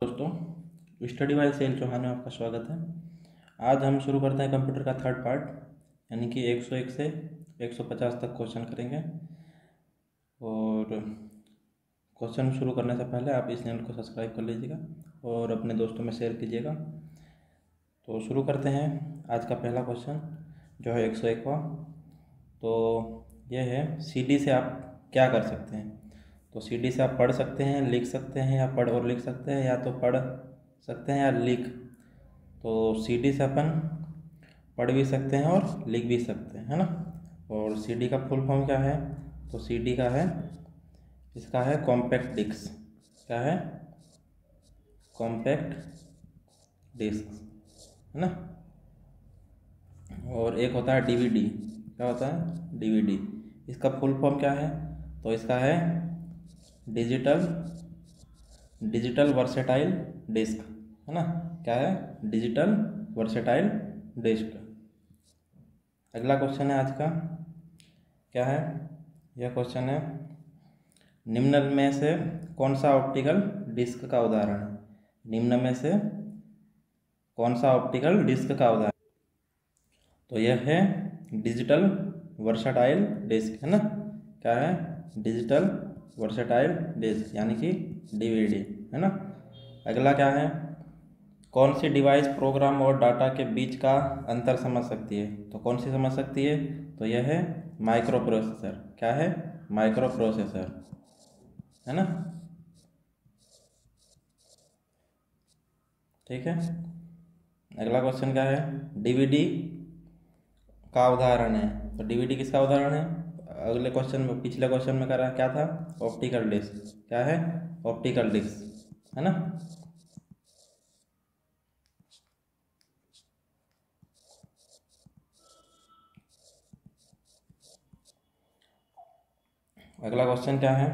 दोस्तों, study bye cell Chauhan में आपका स्वागत है। आज हम शुरू करते हैं कंप्यूटर का थर्ड पार्ट, यानी कि 101 से 150 तक क्वेश्चन करेंगे। और क्वेश्चन शुरू करने से पहले आप इस चैनल को सब्सक्राइब कर लीजिएगा और अपने दोस्तों में शेयर कीजिएगा। तो शुरू करते हैं। आज का पहला क्वेश्चन जो है 101वां, तो यह है सीडी से आप क्या कर सकते हैं। तो सीडी से आप पढ़ सकते हैं, लिख सकते हैं, या पढ़ और लिख सकते हैं, या तो पढ़ सकते हैं या लिख। तो सीडी से अपन पढ़ भी सकते हैं और लिख भी सकते हैं, है ना। और सीडी का फुल फॉर्म क्या है? तो सीडी का है, इसका है कॉम्पैक्ट डिस्क। क्या है? कॉम्पैक्ट डिस्क, है ना। और एक होता है डीवीडी। क्या होता है? डीवीडी। इसका फुल फॉर्म क्या है? तो इसका है डिजिटल वर्सेटाइल डिस्क, है ना। क्या है? Digital versatile disc. अगला क्वेश्चन है आज का। क्या है? यह क्वेश्चन है, निम्न में से कौन सा ऑप्टिकल डिस्क का उदाहरण है? निम्न में से कौन सा ऑप्टिकल डिस्क का उदाहरण? तो यह है डिजिटल वर्सेटाइल डिस्क, है ना। क्या है? डिजिटल वर्सेटाइल डिस्क, यानी कि डीवीडी, है ना। अगला क्या है, कौन सी डिवाइस प्रोग्राम और डाटा के बीच का अंतर समझ सकती है? तो कौन सी समझ सकती है? तो यह है माइक्रो प्रोसेसर। क्या है? माइक्रो प्रोसेसर, है ना। ठीक है। अगला क्वेश्चन क्या है, डीवीडी का उदाहरण है। तो डीवीडी किसका उदाहरण है? अगले क्वेश्चन में, पिछले क्वेश्चन में करा क्या था? Optical disc. क्या है? ऑप्टिकल डिस्क, है ना। अगला क्वेश्चन क्या है,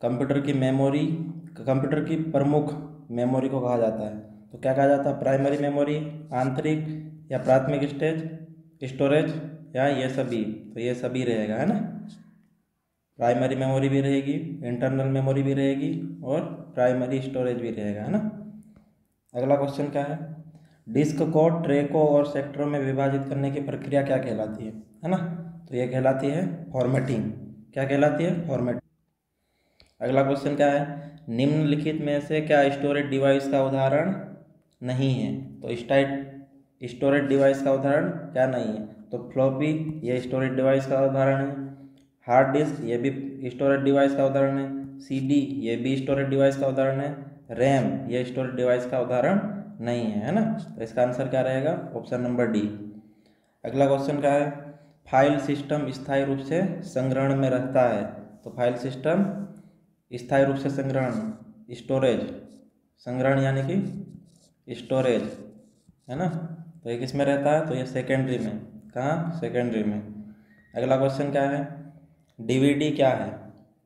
कंप्यूटर की प्रमुख मेमोरी को कहा जाता है। तो क्या कहा जाता है? प्राइमरी मेमोरी, आंतरिक या प्राथमिक स्टोरेज, या ये सभी? तो ये सभी रहेगा, है ना। प्राइमरी मेमोरी भी रहेगी, इंटरनल मेमोरी भी रहेगी, और प्राइमरी स्टोरेज भी रहेगा, है ना। अगला क्वेश्चन क्या है, डिस्क को ट्रैकों और सेक्टरों में विभाजित करने की प्रक्रिया क्या कहलाती है ना। तो ये कहलाती है फॉर्मेटिंग। क्या कहलाती है? फॉर्मेटिंग। अगला क्वेश्चन क्या है, निम्नलिखित में से क्या स्टोरेज डिवाइस का उदाहरण नहीं है? तो स्टोरेज डिवाइस का उदाहरण क्या नहीं है? तो फ्लॉपी ये स्टोरेज डिवाइस का उदाहरण है, हार्ड डिस्क ये भी स्टोरेज डिवाइस का उदाहरण है, सीडी ये भी स्टोरेज डिवाइस का उदाहरण है, रैम ये स्टोरेज डिवाइस का उदाहरण नहीं है ना। तो इसका आंसर क्या रहेगा? Option number D. अगला क्वेश्चन क्या है, फाइल सिस्टम स्थायी रूप से संग्रहण में रहता है। तो फाइल सिस्टम स्थायी रूप से संग्रहण, स्टोरेज, संग्रहण यानी कि स्टोरेज, है ना। तो ये किस में रहता है? तो ये सेकेंडरी में। कहाँ? सेकेंडरी में। अगला क्वेश्चन क्या है, डीवीडी क्या है?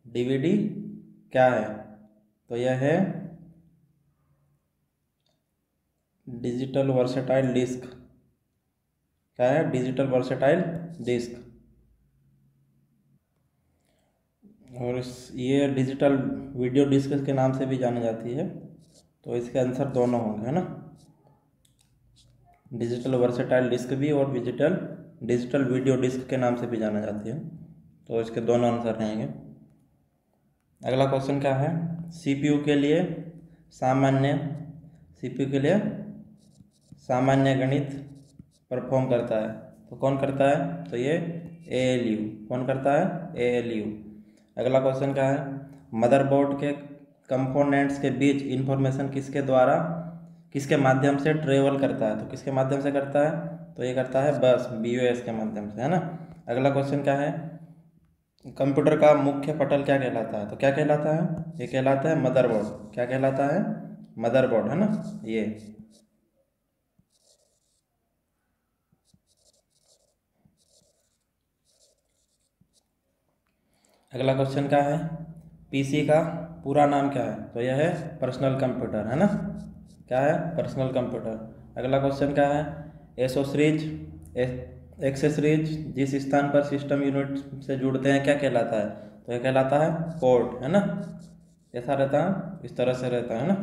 डीवीडी क्या है? तो यह है डिजिटल वर्सेटाइल डिस्क। क्या है? Digital versatile disc. और ये डिजिटल वीडियो डिस्क के नाम से भी जानी जाती है। तो इसके आंसर दोनों होंगे, है ना। डिजिटल वर्सेटाइल डिस्क भी और डिजिटल वीडियो डिस्क के नाम से भी जाना जाती है। तो इसके दोनों आंसर रहेंगे। अगला क्वेश्चन क्या है, सीपीयू के लिए सामान्य गणित परफॉर्म करता है। तो कौन करता है? तो ये एएलयू। कौन करता है? एएलयू। अगला क्वेश्चन क्या है, मदरबोर्ड के कंपोनेंट्स के बीच इंफॉर्मेशन किसके माध्यम से ट्रेवल करता है? तो किसके माध्यम से करता है? तो ये करता है बस बीओएस के माध्यम से, है ना। अगला क्वेश्चन क्या है, कंप्यूटर का मुख्य पटल क्या कहलाता है? तो क्या कहलाता है? ये कहलाता है मदरबोर्ड। क्या कहलाता है? मदरबोर्ड, है ना। ये अगला क्वेश्चन क्या है, पीसी का पूरा नाम क्या है? तो यह है पर्सनल कंप्यूटर, है ना। क्या है? Personal computer. अगला क्वेश्चन क्या है, एक्सेसरीज जिस स्थान पर सिस्टम यूनिट से जुड़ते हैं क्या कहलाता है? तो यह कहलाता है पोर्ट, है ना। कैसा रहता है, इस तरह से रहता है ना।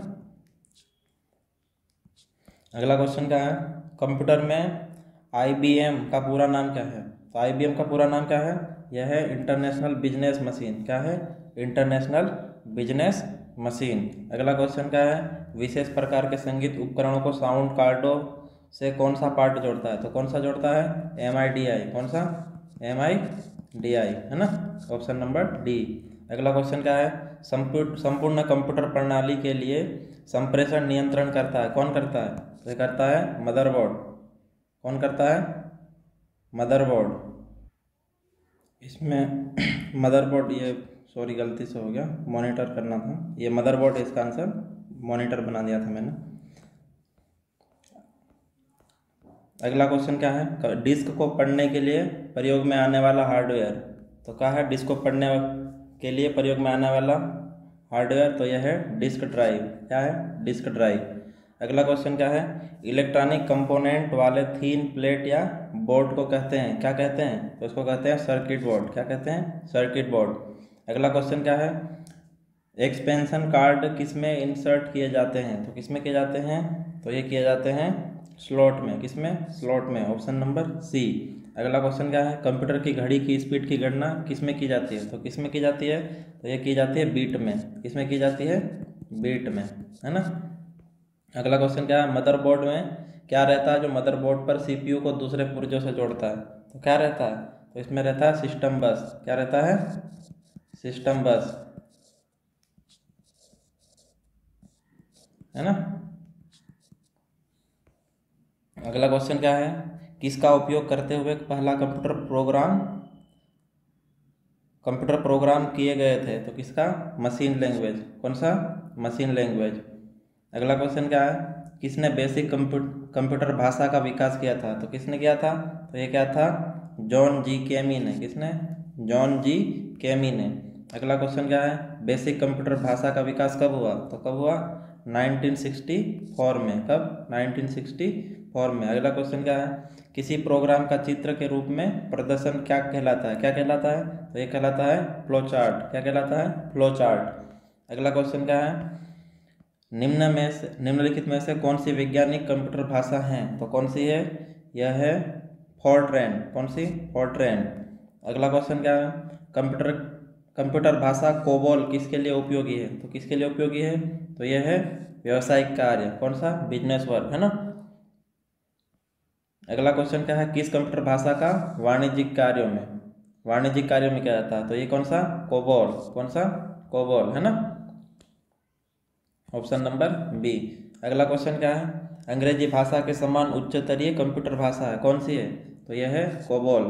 अगला क्वेश्चन क्या है, कंप्यूटर में IBM का पूरा नाम क्या है। तो IBM का पूरा नाम क्या है, यह है इंटरनेशनल बिजनेस मशीन। क्या है, इंटरनेशनल बिजनेस मशीन। अगला क्वेश्चन क्या है, विशेष प्रकार के संगीत उपकरणों को साउंड कार्डों से कौन सा पार्ट जोड़ता है। तो कौन सा जोड़ता है, MIDI। कौन सा, MIDI है ना, ऑप्शन नंबर डी। अगला क्वेश्चन क्या है, संपूर्ण कंप्यूटर प्रणाली के लिए संप्रेषण नियंत्रण करता है, कौन करता है। तो ये करता है मदरबोर्ड। कौन करता है, मदरबोर्ड। इसमें मदरबोर्ड, ये सॉरी गलती से हो गया, मॉनिटर करना था, ये मदरबोर्ड है इसका आंसर, मॉनिटर बना दिया था मैंने। अगला क्वेश्चन क्या है, डिस्क को पढ़ने के लिए प्रयोग में आने वाला हार्डवेयर। तो क्या है, डिस्क को पढ़ने के लिए प्रयोग में आने वाला हार्डवेयर, तो यह है डिस्क ड्राइव। क्या है, डिस्क ड्राइव। अगला क्वेश्चन क्या है, इलेक्ट्रॉनिक कंपोनेंट वाले थीन प्लेट या बोर्ड को कहते हैं, क्या कहते हैं। तो इसको कहते हैं सर्किट बोर्ड। क्या कहते हैं, सर्किट बोर्ड। अगला क्वेश्चन क्या है, एक्सपेंशन कार्ड किस में इंसर्ट किए जाते हैं। तो किस में किए जाते हैं, तो ये किए जाते हैं स्लॉट में। किस में, स्लॉट में, ऑप्शन नंबर सी। अगला क्वेश्चन क्या है, कंप्यूटर की घड़ी की स्पीड की गणना किस में की जाती है। तो किस में की जाती है, तो ये की जाती है बीट में। किस में की जाती है, बीट में, है ना। अगला क्वेश्चन क्या है, मदरबोर्ड में क्या रहता है जो मदरबोर्ड पर CPU को दूसरे पुर्जों से जोड़ता है। तो क्या रहता है, तो इसमें रहता है सिस्टम बस। क्या रहता है, सिस्टम बस, है ना। अगला क्वेश्चन क्या है, किसका उपयोग करते हुए पहला कंप्यूटर प्रोग्राम किए गए थे। तो किसका, मशीन लैंग्वेज। कौन सा, मशीन लैंग्वेज। अगला क्वेश्चन क्या है, किसने बेसिक कंप्यूटर भाषा का विकास किया था। तो किसने किया था, तो ये क्या था, जॉन जी केमी ने। किसने, जॉन जी केमी ने। अगला क्वेश्चन क्या है, बेसिक कंप्यूटर भाषा का विकास कब हुआ। तो कब हुआ, 1964 में। कब, 1964 में। अगला क्वेश्चन क्या है, किसी प्रोग्राम का चित्र के रूप में प्रदर्शन क्या कहलाता है। क्या कहलाता है, तो ये कहलाता है फ्लो चार्ट। क्या कहलाता है, फ्लो चार्ट। अगला क्वेश्चन क्या है, निम्नलिखित में से कौन सी वैज्ञानिक कंप्यूटर भाषा है। तो कौन सी है, यह है फोर्ट्रैन। कौन सी, फोर्ट्रैन। अगला क्वेश्चन क्या है, कंप्यूटर भाषा कोबोल किसके लिए उपयोगी है। तो किसके लिए उपयोगी है, तो यह है व्यावसायिक कार्य। कौन सा, बिजनेस वर्क, है ना। अगला क्वेश्चन क्या है, किस कंप्यूटर भाषा का वाणिज्यिक कार्यों में क्या जाता है। तो ये कौन सा, कोबोल। कौन सा, कोबोल, है ना, ऑप्शन नंबर बी। अगला क्वेश्चन क्या है, अंग्रेजी भाषा के समान उच्चतरीय कंप्यूटर भाषा है, कौन सी है। तो यह है कोबोल।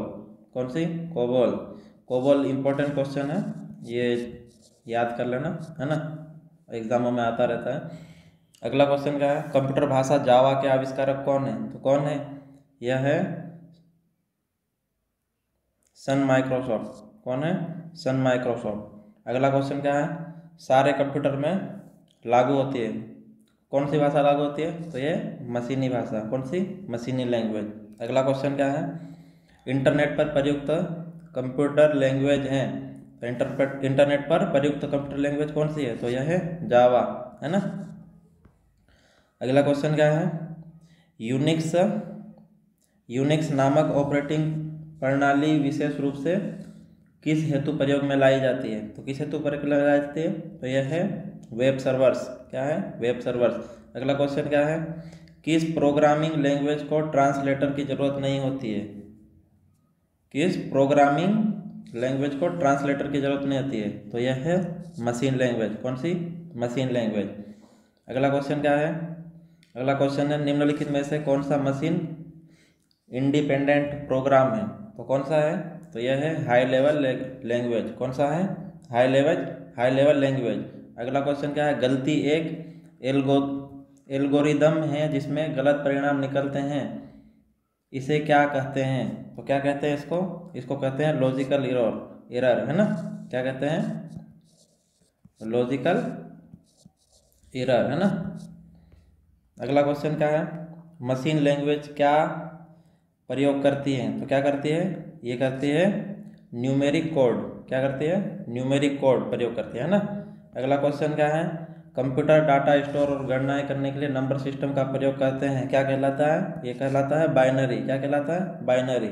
कौन सी, कोबोल। कोबोल इंपॉर्टेंट क्वेश्चन है, ये याद कर लेना, है ना, एग्जामों में आता रहता है। अगला क्वेश्चन क्या है, कंप्यूटर भाषा जावा के आविष्कारक कौन है। तो कौन है, यह है सन माइक्रोसॉफ्ट। कौन है, सन माइक्रोसॉफ्ट। अगला क्वेश्चन क्या है, सारे कंप्यूटर में लागू होती है, कौन सी भाषा लागू होती है। तो ये मशीनी भाषा। कौन सी, मशीनी लैंग्वेज। अगला क्वेश्चन क्या है, इंटरनेट पर प्रयुक्त कंप्यूटर लैंग्वेज है। तो इंटरनेट पर प्रयुक्त कंप्यूटर लैंग्वेज कौन सी है। तो यह है जावा, है ना। अगला क्वेश्चन क्या है, यूनिक्स नामक ऑपरेटिंग प्रणाली विशेष रूप से किस हेतु प्रयोग में लाई जाती है। तो किस हेतु प्रयोग में लाई जाती है, तो यह है वेब सर्वर्स। क्या है, वेब सर्वर्स। अगला क्वेश्चन क्या है, किस प्रोग्रामिंग लैंग्वेज को ट्रांसलेटर की जरूरत नहीं होती है। किस प्रोग्रामिंग लैंग्वेज को ट्रांसलेटर की जरूरत नहीं होती है। तो यह है मशीन लैंग्वेज। कौन सी, मशीन लैंग्वेज। अगला क्वेश्चन क्या है, अगला क्वेश्चन है, निम्नलिखित में से कौन सा मशीन इंडिपेंडेंट प्रोग्राम है। तो कौन सा है, तो यह है हाई लेवल लैंग्वेज। कौन सा है, हाई लेवल लैंग्वेज। अगला क्वेश्चन क्या है, गलती एक एल्गोरिदम है जिसमें गलत परिणाम निकलते हैं, इसे क्या कहते हैं। तो क्या कहते हैं इसको कहते हैं लॉजिकल एरर, है ना। क्या कहते हैं, लॉजिकल एरर, है ना। अगला क्वेश्चन क्या है, मशीन लैंग्वेज क्या प्रयोग करती है। तो क्या करती है, ये करती है न्यूमेरिक कोड। क्या करती है, न्यूमेरिक कोड प्रयोग करती है ना। अगला क्वेश्चन क्या है, कंप्यूटर डाटा स्टोर और गणनाएं करने के लिए नंबर सिस्टम का प्रयोग करते हैं, क्या कहलाता है, ये कहलाता है बाइनरी। क्या कहलाता है, बाइनरी।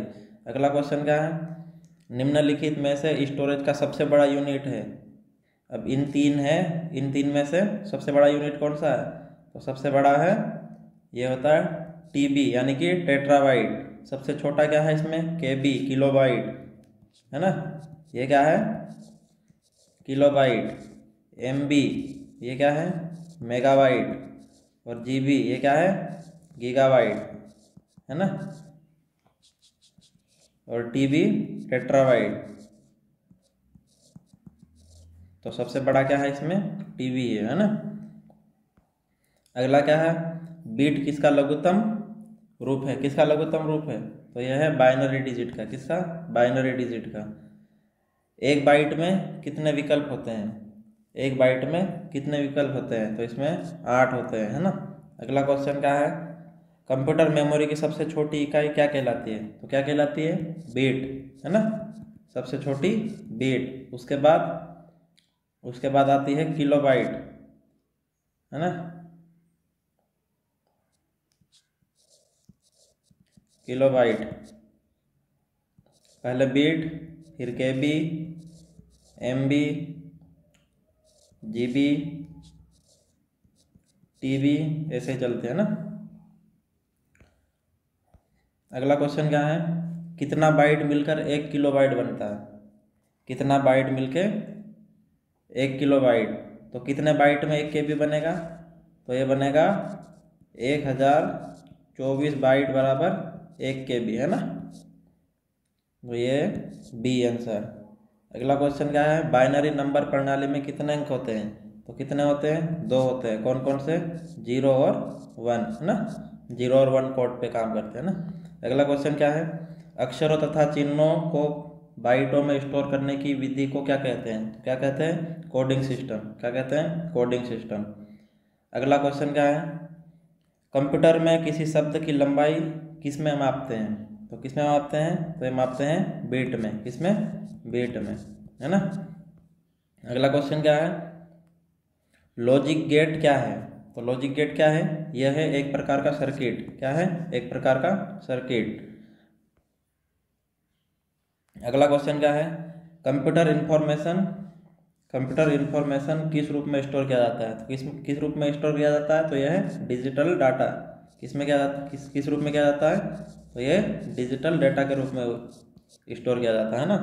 अगला क्वेश्चन क्या है, निम्नलिखित में से स्टोरेज का सबसे बड़ा यूनिट है। अब इन तीन है, इन तीन में से सबसे बड़ा यूनिट कौन सा है, तो सबसे बड़ा है ये होता है टीबी यानी कि टेट्राबाइट। सबसे छोटा क्या है इसमें, केबी किलोबाइट, है ना, ये क्या है किलोबाइट। एमबी ये क्या है मेगाबाइट, और जीबी ये क्या है गीगाबाइट, है ना, और टीबी टेट्राबाइट। तो सबसे बड़ा क्या है इसमें, टीबी है ना। अगला क्या है, बीट किसका लघुत्तम रूप है, किसका लघुत्तम रूप है, तो यह है बाइनरी डिजिट का। किसका, बाइनरी डिजिट का। एक बाइट में कितने विकल्प होते हैं, एक बाइट में कितने विकल्प होते हैं, तो इसमें 8 होते हैं, है ना। अगला क्वेश्चन क्या है, कंप्यूटर मेमोरी की सबसे छोटी इकाई क्या कहलाती है, तो क्या कहलाती है बीट, है ना, सबसे छोटी बीट। उसके बाद आती है किलोबाइट, है ना, किलोबाइट। पहले बीट, फिर केबी, एमबी, जीबी, टीबी, ऐसे चलते हैं ना। अगला क्वेश्चन क्या है, कितना बाइट मिलकर 1 किलोबाइट बनता है, कितना बाइट मिलके 1 किलोबाइट। तो कितने बाइट में 1 केबी बनेगा, तो ये बनेगा 1024 बाइट बराबर 1 केबी, है ना, तो ये बी आंसर। अगला क्वेश्चन क्या है, बाइनरी नंबर प्रणाली में कितने अंक होते हैं, तो कितने होते हैं, 2 होते हैं। कौन कौन से, 0 और 1, है ना, 0 और 1 कोड पे काम करते हैं ना। अगला क्वेश्चन क्या है, अक्षरों तथा चिन्हों को बाइटों में स्टोर करने की विधि को क्या कहते हैं, तो क्या कहते हैं कोडिंग सिस्टम। क्या कहते हैं, कोडिंग सिस्टम। अगला क्वेश्चन क्या है, कंप्यूटर में किसी शब्द की लंबाई किस में मापते हैं, तो किस में मापते हैं, तो ये मापते हैं बीट में। किस में, बीट में, है ना। अगला क्वेश्चन क्या है, लॉजिक गेट क्या है, तो लॉजिक गेट क्या है, यह है एक प्रकार का सर्किट। क्या है, एक प्रकार का सर्किट। अगला क्वेश्चन क्या है, कंप्यूटर इंफॉर्मेशन किस रूप में स्टोर किया जाता है, तो किस रूप में स्टोर किया जाता है, तो यह है डिजिटल डाटा। किस में क्या जाता, किस रूप में किया जाता है, तो यह डिजिटल डाटा के रूप में स्टोर किया जाता है ना।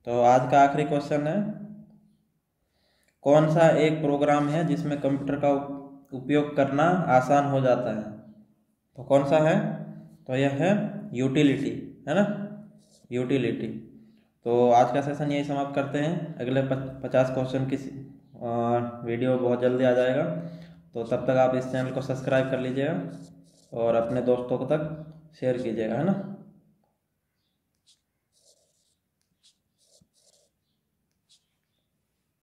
तो आज का आखिरी क्वेश्चन है, कौन सा एक प्रोग्राम है जिसमें कंप्यूटर का उपयोग करना आसान हो जाता है, तो कौन सा है, तो यह है यूटिलिटी, है ना, यूटिलिटी। तो आज का सेशन यही समाप्त करते हैं। अगले 50 क्वेश्चन की वीडियो बहुत जल्दी आ जाएगा, तो तब तक आप इस चैनल को सब्सक्राइब कर लीजिएगा और अपने दोस्तों को तक शेयर कीजिएगा, है ना।